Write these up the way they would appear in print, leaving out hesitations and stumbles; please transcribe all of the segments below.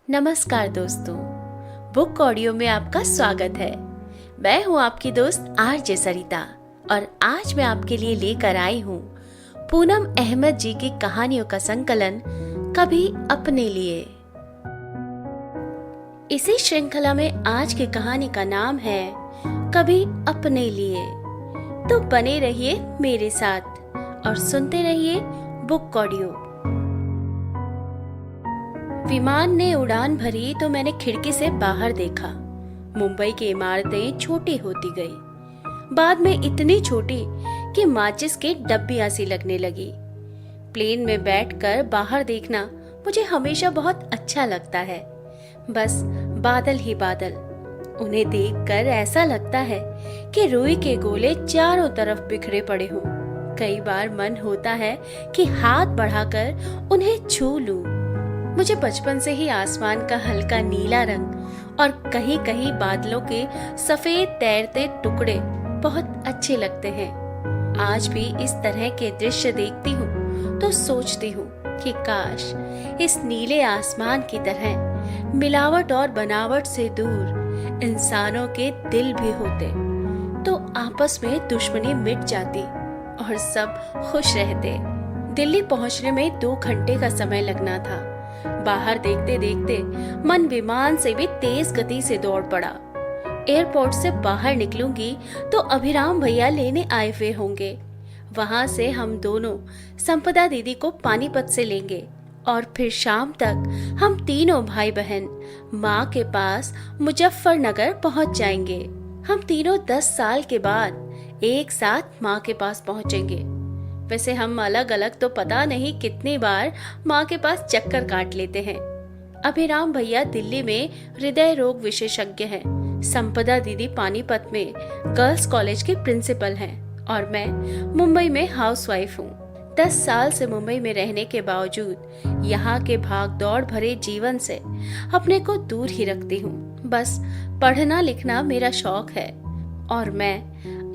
नमस्कार दोस्तों, book audio में आपका स्वागत है। मैं हूं आपकी दोस्त आरजे सरिता और आज मैं आपके लिए लेकर आई हूं पूनम अहमद जी की कहानियों का संकलन कभी अपने लिए। इसी श्रृंखला में आज की कहानी का नाम है कभी अपने लिए। तो बने रहिए मेरे साथ और सुनते रहिए बुक ऑडियो। विमान ने उड़ान भरी तो मैंने खिड़की से बाहर देखा। मुंबई की इमारतें छोटी होती गई, बाद में इतनी छोटी कि माचिस की डब्बियां सी लगने लगी। प्लेन में बैठकर बाहर देखना मुझे हमेशा बहुत अच्छा लगता है। बस बादल ही बादल, उन्हें देखकर ऐसा लगता है कि रुई के गोले चारों तरफ बिखरे पड़े हों। कई बार मन होता है कि हाथ बढ़ाकर उन्हें छू लूं। मुझे बचपन से ही आसमान का हल्का नीला रंग और कहीं कहीं बादलों के सफेद तैरते टुकड़े बहुत अच्छे लगते हैं। आज भी इस तरह के दृश्य देखती हूँ तो सोचती हूँ कि काश इस नीले आसमान की तरह मिलावट और बनावट से दूर इंसानों के दिल भी होते, तो आपस में दुश्मनी मिट जाती और सब खुश रहते। दिल्ली पहुँचने में 2 घंटे का समय लगना था। बाहर देखते देखते मन विमान से भी तेज गति से दौड़ पड़ा। एयरपोर्ट से बाहर निकलूंगी तो अभिराम भैया लेने आए हुए होंगे। वहां से हम दोनों संपदा दीदी को पानीपत से लेंगे और फिर शाम तक हम तीनों भाई बहन माँ के पास मुजफ्फरनगर पहुंच जाएंगे। हम तीनों 10 साल के बाद एक साथ माँ के पास पहुंचेंगे। वैसे हम अलग अलग तो पता नहीं कितनी बार माँ के पास चक्कर काट लेते हैं। अभिराम भैया दिल्ली में हृदय रोग विशेषज्ञ हैं, संपदा दीदी पानीपत में गर्ल्स कॉलेज के प्रिंसिपल हैं और मैं मुंबई में हाउसवाइफ हूँ। 10 साल से मुंबई में रहने के बावजूद यहाँ के भाग दौड़ भरे जीवन से अपने को दूर ही रखती हूँ। बस पढ़ना लिखना मेरा शौक है और मैं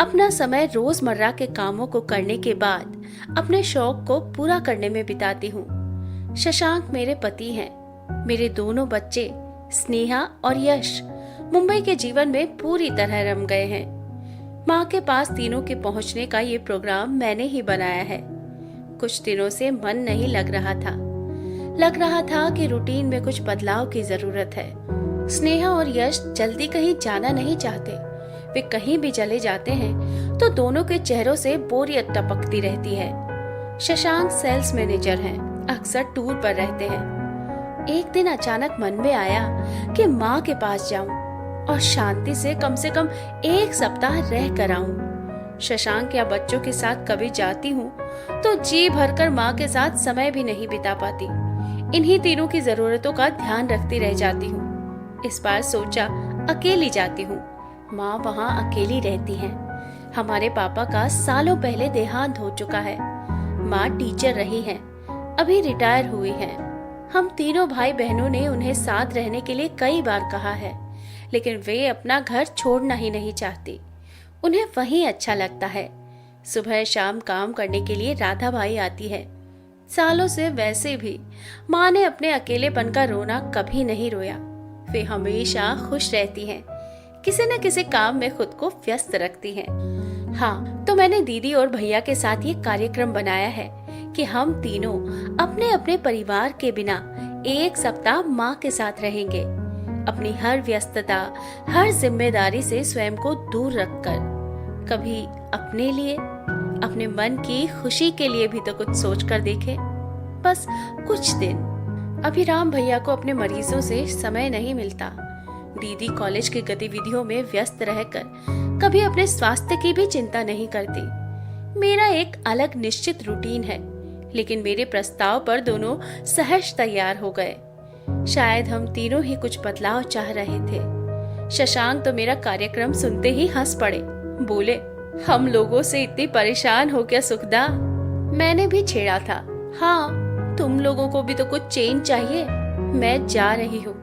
अपना समय रोजमर्रा के कामों को करने के बाद अपने शौक को पूरा करने में बिताती हूँ। शशांक मेरे पति हैं। मेरे दोनों बच्चे स्नेहा और यश मुंबई के जीवन में पूरी तरह रम गए हैं। माँ के पास तीनों के पहुँचने का ये प्रोग्राम मैंने ही बनाया है। कुछ दिनों से मन नहीं लग रहा था कि रूटीन में कुछ बदलाव की जरूरत है। स्नेहा और यश जल्दी कहीं जाना नहीं चाहते। वे कहीं भी चले जाते हैं तो दोनों के चेहरों से बोरियत टपकती रहती है। शशांक सेल्स मैनेजर हैं, अक्सर टूर पर रहते हैं। एक दिन अचानक मन में आया कि माँ के पास जाऊं और शांति से कम 1 सप्ताह रह कर आऊं। शशांक या बच्चों के साथ कभी जाती हूँ तो जी भरकर माँ के साथ समय भी नहीं बिता पाती। इन्हीं तीनों की जरूरतों का ध्यान रखती रह जाती हूँ। इस बार सोचा अकेली जाती हूँ। माँ वहाँ अकेली रहती हैं। हमारे पापा का सालों पहले देहांत हो चुका है। माँ टीचर रही हैं, अभी रिटायर हुई हैं। हम तीनों भाई बहनों ने उन्हें साथ रहने के लिए कई बार कहा है, लेकिन वे अपना घर छोड़ना ही नहीं चाहती। उन्हें वहीं अच्छा लगता है। सुबह शाम काम करने के लिए राधा भाई आती है। सालों से वैसे भी माँ ने अपने अकेलेपन का रोना कभी नहीं रोया। वे हमेशा खुश रहती हैं, किसी न किसी काम में खुद को व्यस्त रखती हैं। हाँ, तो मैंने दीदी और भैया के साथ ये कार्यक्रम बनाया है कि हम तीनों अपने अपने परिवार के बिना 1 सप्ताह माँ के साथ रहेंगे। अपनी हर व्यस्तता, हर जिम्मेदारी से स्वयं को दूर रखकर कभी अपने लिए, अपने मन की खुशी के लिए भी तो कुछ सोच कर देखें। बस कुछ दिन। अभिराम भैया को अपने मरीजों से समय नहीं मिलता। दीदी कॉलेज की गतिविधियों में व्यस्त रहकर कभी अपने स्वास्थ्य की भी चिंता नहीं करती। मेरा एक अलग निश्चित रूटीन है, लेकिन मेरे प्रस्ताव पर दोनों सहर्ष तैयार हो गए। शायद हम तीनों ही कुछ बदलाव चाह रहे थे। शशांक तो मेरा कार्यक्रम सुनते ही हंस पड़े। बोले, हम लोगों से इतनी परेशान हो क्या सुखदा? मैंने भी छेड़ा था, हाँ तुम लोगों को भी तो कुछ चेंज चाहिए। मैं जा रही हूँ,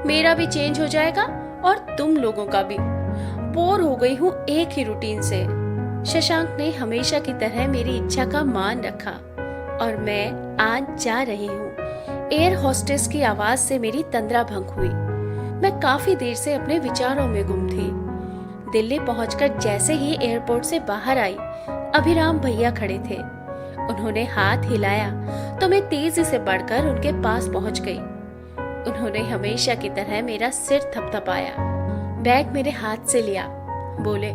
मेरा भी चेंज हो जाएगा और तुम लोगों का भी। बोर हो गई हूँ एक ही रूटीन से। शशांक ने हमेशा की तरह मेरी इच्छा का मान रखा और मैं आज जा रही हूँ। एयर होस्टेस की आवाज से मेरी तंद्रा भंग हुई। मैं काफी देर से अपने विचारों में गुम थी। दिल्ली पहुंचकर जैसे ही एयरपोर्ट से बाहर आई, अभिराम भैया खड़े थे। उन्होंने हाथ हिलाया तो मैं तेजी से बढ़कर उनके पास पहुंच गई। उन्होंने हमेशा की तरह मेरा सिर थपथपाया, बैग मेरे हाथ से लिया, बोले,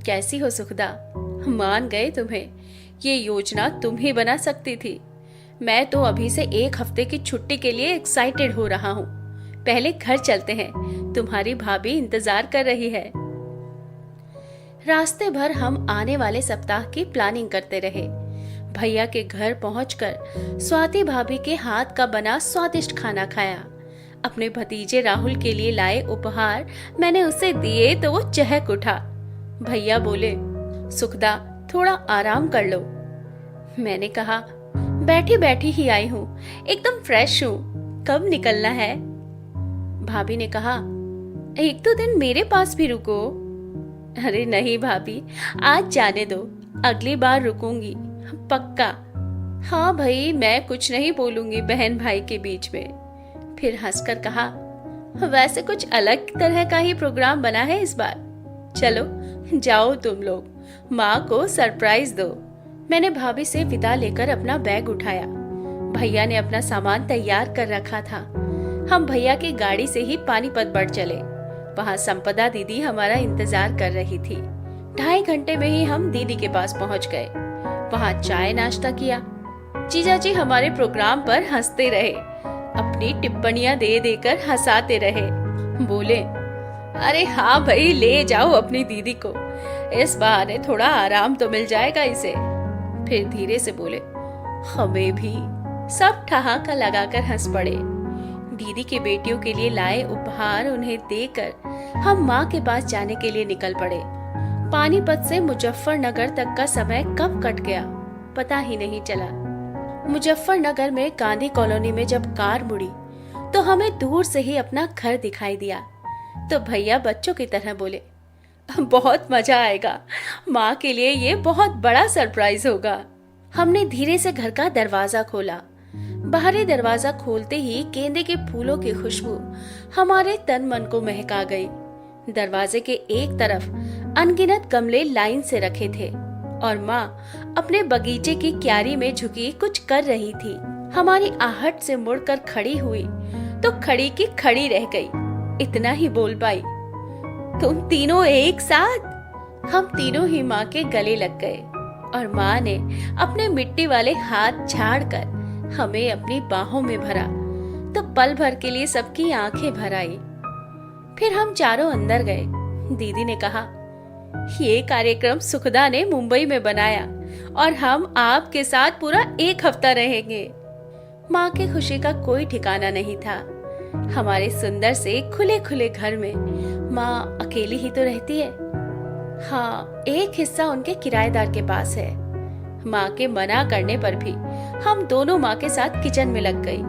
कैसी हो सुखदा? मान गए तुम्हें? ये योजना तुम ही बना सकती थी। मैं तो अभी से 1 हफ्ते की छुट्टी के लिए एक्साइटेड हो रहा हूँ। पहले घर चलते हैं, तुम्हारी भाभी इंतजार कर रही है। रास्ते भर हम आने वाले सप्ताह की प्लानिंग करते रहे। भैया के घर पहुंचकर स्वाति भाभी के हाथ का बना स्वादिष्ट खाना खाया। अपने भतीजे राहुल के लिए लाए उपहार मैंने उसे दिए तो वो चहक उठा। भैया बोले, सुखदा थोड़ा आराम कर लो। मैंने कहा, बैठी बैठी ही आई हूँ, एकदम फ्रेश हूँ, कब निकलना है? भाभी ने कहा, 1-2 दिन मेरे पास भी रुको। अरे नहीं भाभी, आज जाने दो, अगली बार रुकूंगी पक्का। हाँ भाई, मैं कुछ नहीं बोलूंगी बहन भाई के बीच में। फिर हंसकर कहा, वैसे कुछ अलग तरह का ही प्रोग्राम बना है इस बार। चलो जाओ तुम लोग, माँ को सरप्राइज दो। मैंने भाभी से विदा लेकर अपना बैग उठाया। भैया ने अपना सामान तैयार कर रखा था। हम भैया की गाड़ी से ही पानीपत बढ़ चले। वहाँ संपदा दीदी हमारा इंतजार कर रही थी। 2.5 घंटे में ही हम दीदी के पास पहुँच गए। वहाँ चाय नाश्ता किया। जीजाजी हमारे प्रोग्राम पर हंसते रहे, अपनी टिप्पणियां दे देकर हंसाते रहे। बोले, अरे हाँ भाई, ले जाओ अपनी दीदी को, इस बहाने थोड़ा आराम तो मिल जाएगा इसे। फिर धीरे से बोले, हमें भी। सब ठहाका लगाकर हंस पड़े। दीदी की बेटियों के लिए लाए उपहार उन्हें देकर हम माँ के पास जाने के लिए निकल पड़े। पानीपत से मुजफ्फरनगर तक का समय कब कट गया पता ही नहीं चला। मुजफ्फरनगर में गांधी कॉलोनी में जब कार मुड़ी तो हमें दूर से ही अपना घर दिखाई दिया। तो भैया बच्चों की तरह बोले, बहुत मजा आएगा, माँ के लिए ये बहुत बड़ा सरप्राइज होगा। हमने धीरे से घर का दरवाजा खोला। बाहरी दरवाजा खोलते ही गेंदे के फूलों की खुशबू हमारे तन मन को महका गई। दरवाजे के एक तरफ अनगिनत गमले लाइन से रखे थे और माँ अपने बगीचे की क्यारी में झुकी कुछ कर रही थी। हमारी आहट से मुड़कर खड़ी हुई तो खड़ी की खड़ी रह गई। इतना ही बोल पाई, तुम तीनों एक साथ? हम तीनों ही माँ के गले लग गए और माँ ने अपने मिट्टी वाले हाथ झाड़कर हमें अपनी बाहों में भरा तो पल भर के लिए सबकी आंखें भर आई। फिर हम चारों अंदर गए। दीदी ने कहा, ये कार्यक्रम सुखदा ने मुंबई में बनाया और हम आपके साथ पूरा 1 हफ्ता रहेंगे। माँ की खुशी का कोई ठिकाना नहीं था। हमारे सुंदर से खुले खुले घर में माँ अकेली ही तो रहती है। हाँ, एक हिस्सा उनके किराएदार के पास है। माँ के मना करने पर भी हम दोनों माँ के साथ किचन में लग गई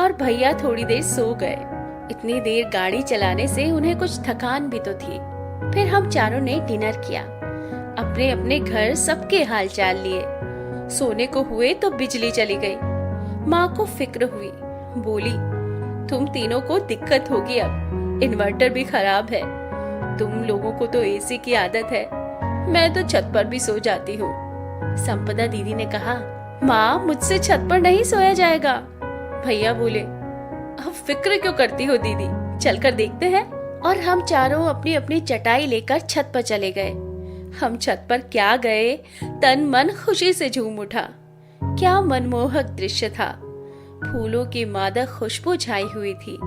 और भैया थोड़ी देर सो गए। इतनी देर गाड़ी चलाने से उन्हें कुछ थकान भी तो थी। फिर हम चारों ने डिनर किया, अपने अपने घर सबके हाल चाल लिए। सोने को हुए तो बिजली चली गई। माँ को फिक्र हुई, बोली, तुम तीनों को दिक्कत होगी, अब इन्वर्टर भी खराब है। तुम लोगों को तो एसी की आदत है, मैं तो छत पर भी सो जाती हूँ। संपदा दीदी ने कहा, माँ मुझसे छत पर नहीं सोया जाएगा। भैया बोले, अब फिक्र क्यों करती हो दीदी, चलकर देखते हैं। और हम चारों अपनी अपनी चटाई लेकर छत पर चले गए। हम छत पर क्या गए, तन मन खुशी से झूम उठा। क्या मनमोहक दृश्य था। फूलों की मादक खुशबू छाई हुई थी।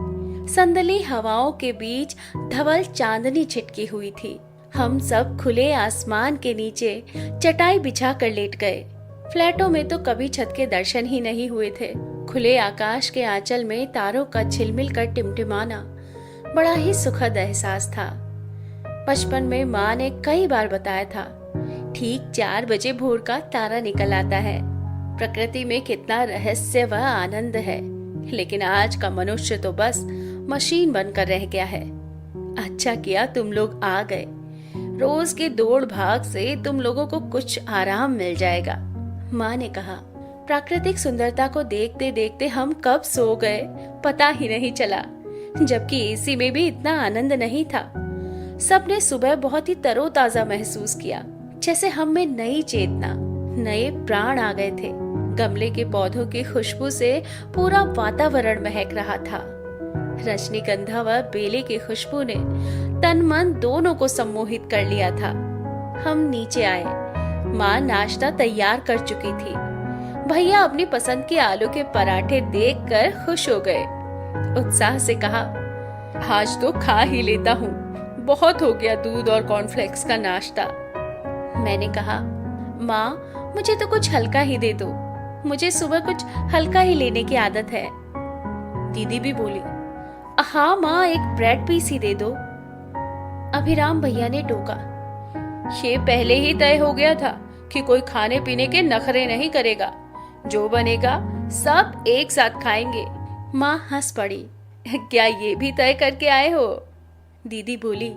संदली हवाओं के बीच धवल चांदनी छिटकी हुई थी। हम सब खुले आसमान के नीचे चटाई बिछा कर लेट गए। फ्लैटों में तो कभी छत के दर्शन ही नहीं हुए थे। खुले आकाश के आंचल में तारों का झिलमिल कर टिमटिमाना बड़ा ही सुखद एहसास था। बचपन में माँ ने कई बार बताया था, ठीक 4 बजे भोर का तारा निकल आता है। प्रकृति में कितना रहस्य व आनंद है, लेकिन आज का मनुष्य तो बस मशीन बनकर रह गया है। अच्छा किया तुम लोग आ गए। रोज के दौड़ भाग से तुम लोगों को कुछ आराम मिल जाएगा। माँ ने कहा, प्राकृतिक सुंदरता को देखते देखते हम कब सो गए पता ही नहीं चला, जबकि एसी में भी इतना आनंद नहीं था। सबने सुबह बहुत ही तरोताजा महसूस किया, जैसे हम में नई चेतना, नए प्राण आ गए थे। गमले के पौधों की खुशबू से पूरा वातावरण महक रहा था। रजनीगंधा व बेले की खुशबू ने तन मन दोनों को सम्मोहित कर लिया था। हम नीचे आए। माँ नाश्ता तैयार कर चुकी थी। भैया अपनी पसंद के आलू के पराठे देखकर खुश हो गए। उत्साह से कहा, आज तो खा ही लेता हूँ, बहुत हो गया दूध और कॉर्नफ्लेक्स का नाश्ता। मैंने कहा, माँ मुझे तो कुछ हल्का ही दे दो, मुझे सुबह कुछ हल्का ही लेने की आदत है। दीदी भी बोली, हाँ माँ, एक ब्रेड पीस ही दे दो। अभिराम भैया ने टोका, ये पहले ही तय हो गया था कि कोई खाने पीने के नखरे नहीं करेगा, जो बनेगा सब एक साथ खाएंगे। माँ हंस पड़ी, क्या ये भी तय करके आए हो? दीदी बोली,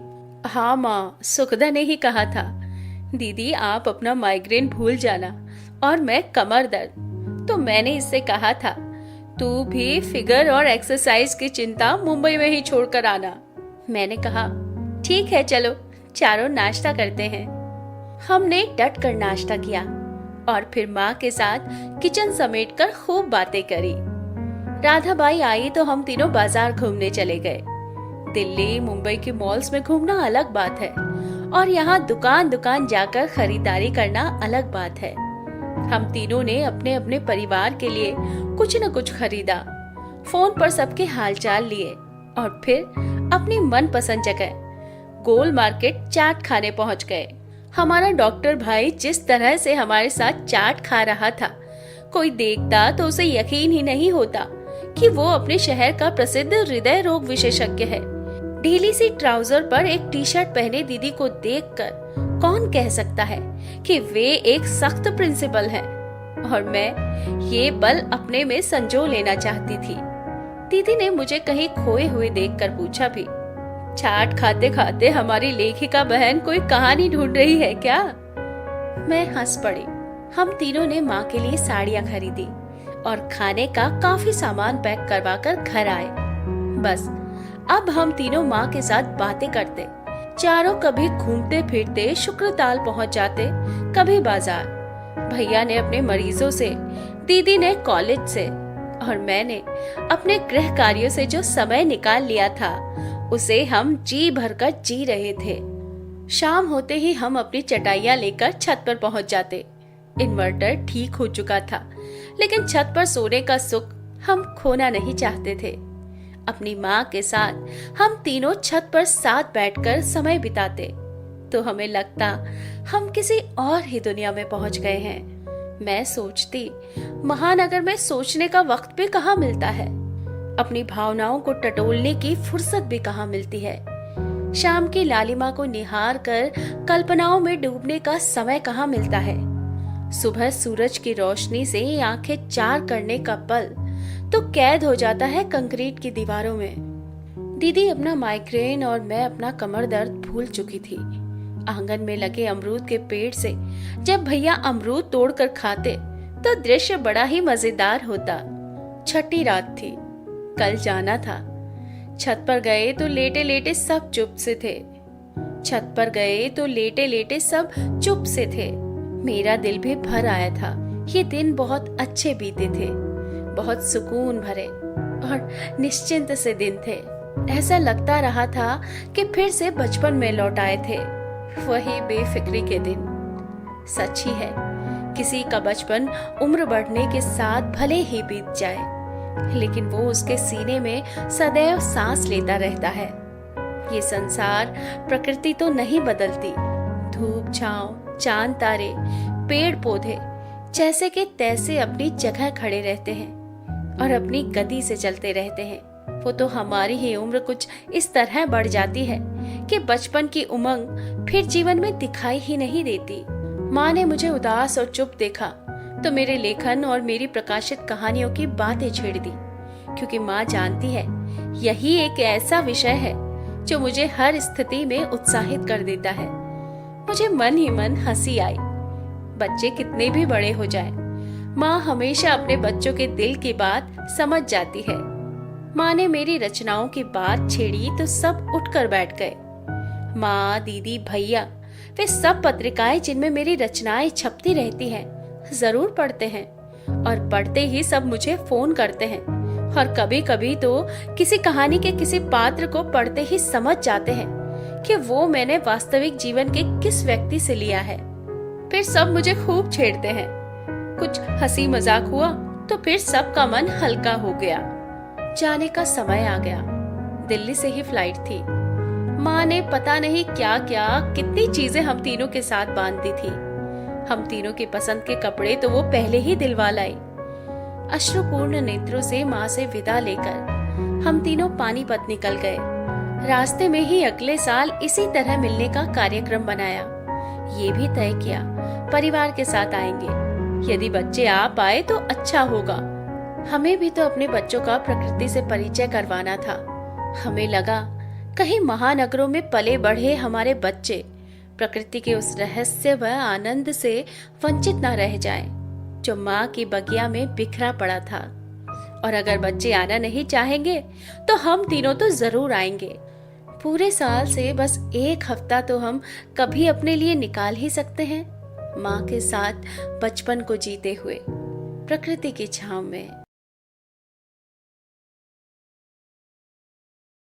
हाँ माँ, सुखदा ने ही कहा था। दीदी आप अपना माइग्रेन भूल जाना और मैं कमर दर्द, तो मैंने इससे कहा था तू भी फिगर और एक्सरसाइज की चिंता मुंबई में ही छोड़कर आना। मैंने कहा, ठीक है चलो, चारों नाश्ता करते हैं। हमने डट कर नाश्ता किया और फिर माँ के साथ किचन समेटकर खूब बातें करी। राधाबाई आई तो हम तीनों बाजार घूमने चले गए। दिल्ली मुंबई के मॉल्स में घूमना अलग बात है और यहाँ दुकान दुकान जाकर खरीदारी करना अलग बात है। हम तीनों ने अपने अपने परिवार के लिए कुछ न कुछ खरीदा, फोन पर सबके हालचाल लिए और फिर अपनी मनपसंद जगह गोल मार्केट चाट खाने पहुंच गए। हमारा डॉक्टर भाई जिस तरह से हमारे साथ चाट खा रहा था, कोई देखता तो उसे यकीन ही नहीं होता कि वो अपने शहर का प्रसिद्ध हृदय रोग विशेषज्ञ है। ढीली सी ट्राउजर पर एक टी शर्ट पहने दीदी को देखकर कौन कह सकता है कि वे एक सख्त प्रिंसिपल हैं, और मैं ये बल अपने में संजो लेना चाहती थी। दीदी ने मुझे कहीं खोए हुए देखकर पूछा भी, चाट खाते खाते हमारी लेखिका बहन कोई कहानी ढूंढ रही है क्या? मैं हंस पड़ी। हम तीनों ने माँ के लिए साड़ियाँ खरीदी और खाने का काफी सामान पैक करवाकर घर आए। बस अब हम तीनों माँ के साथ बातें करते, चारों कभी घूमते फिरते शुक्रताल पहुँच जाते, कभी बाजार। भैया ने अपने मरीजों से, दीदी ने कॉलेज से और मैंने अपने गृह कार्यों से जो समय निकाल लिया था उसे हम जी भरकर जी रहे थे। शाम होते ही हम अपनी चटाइयां लेकर छत पर पहुंच जाते। इन्वर्टर ठीक हो चुका था, लेकिन छत पर सोने का सुख हम खोना नहीं चाहते थे। अपनी माँ के साथ हम तीनों छत पर साथ बैठकर समय बिताते तो हमें लगता हम किसी और ही दुनिया में पहुंच गए हैं। मैं सोचती, महानगर में सोचने का वक्त भी कहाँ मिलता है, अपनी भावनाओं को टटोलने की फुर्सत भी कहाँ मिलती है, शाम की लालिमा को निहार कर कल्पनाओं में डूबने का समय कहाँ मिलता है, सुबह सूरज की रोशनी से आंखें चार करने का पल तो कैद हो जाता है कंक्रीट की दीवारों में। दीदी अपना माइग्रेन और मैं अपना कमर दर्द भूल चुकी थी। आंगन में लगे अमरूद के पेड़ से जब भैया अमरूद तोड़कर खाते तो दृश्य बड़ा ही मजेदार होता। छठी रात थी, कल जाना था। छत पर गए तो लेटे लेटे सब चुप से थे। छत पर गए तो लेटे लेटे सब चुप से थे। मेरा दिल भी भर आया था। ये दिन बहुत अच्छे बीते थे, बहुत सुकून भरे और निश्चिंत से दिन थे। ऐसा लगता रहा था कि फिर से बचपन में लौट आए थे, वही बेफिक्री के दिन। सच ही है, किसी का बचपन उम्र बढ़ने के साथ भले ही बीत जाए, लेकिन वो उसके सीने में सदैव सांस लेता रहता है। ये संसार प्रकृति तो नहीं बदलती, धूप छांव, चांद तारे, पेड़ पौधे जैसे के तैसे अपनी जगह खड़े रहते हैं और अपनी गति से चलते रहते हैं। वो तो हमारी ही उम्र कुछ इस तरह बढ़ जाती है कि बचपन की उमंग फिर जीवन में दिखाई ही नहीं देती। माँ ने मुझे उदास और चुप देखा तो मेरे लेखन और मेरी प्रकाशित कहानियों की बातें छेड़ दी, क्योंकि माँ जानती है यही एक ऐसा विषय है जो मुझे हर स्थिति में उत्साहित कर देता है। मुझे मन ही मन हंसी आई। बच्चे कितने भी बड़े हो जाएं, माँ हमेशा अपने बच्चों के दिल की बात समझ जाती है। माँ ने मेरी रचनाओं की बात छेड़ी तो सब उठकर बैठ गए। माँ, दीदी, भैया, वे सब पत्रिकाएं जिनमें मेरी रचनाएं छपती रहती हैं, जरूर पढ़ते हैं और पढ़ते ही सब मुझे फोन करते हैं और कभी कभी तो किसी कहानी के किसी पात्र को पढ़ते ही समझ जाते हैं कि वो मैंने वास्तविक जीवन के किस व्यक्ति से लिया है। फिर सब मुझे खूब छेड़ते हैं। कुछ हंसी मजाक हुआ तो फिर सबका मन हल्का हो गया। जाने का समय आ गया। दिल्ली से ही फ्लाइट थी। माँ ने पता नहीं क्या क्या कितनी चीजें हम तीनों के साथ बांध दी थी। हम तीनों की पसंद के कपड़े तो वो पहले ही दिलवा लाई। अश्रुपूर्ण नेत्रों से माँ से विदा लेकर हम तीनों पानीपत निकल गए। रास्ते में ही अगले साल इसी तरह मिलने का कार्यक्रम बनाया। ये भी तय किया परिवार के साथ आएंगे। यदि बच्चे आ पाए तो अच्छा होगा। हमें भी तो अपने बच्चों का प्रकृति से परिचय करवाना था। हमें लगा कहीं महानगरों में पले बढ़े हमारे बच्चे प्रकृति के उस रहस्य व आनंद से वंचित न रह जाएं, जो माँ की बगिया में बिखरा पड़ा था। और अगर बच्चे आना नहीं चाहेंगे तो हम तीनों तो जरूर आएंगे। पूरे साल से बस एक हफ्ता तो हम कभी अपने लिए निकाल ही सकते हैं, माँ के साथ बचपन को जीते हुए प्रकृति की छांव में।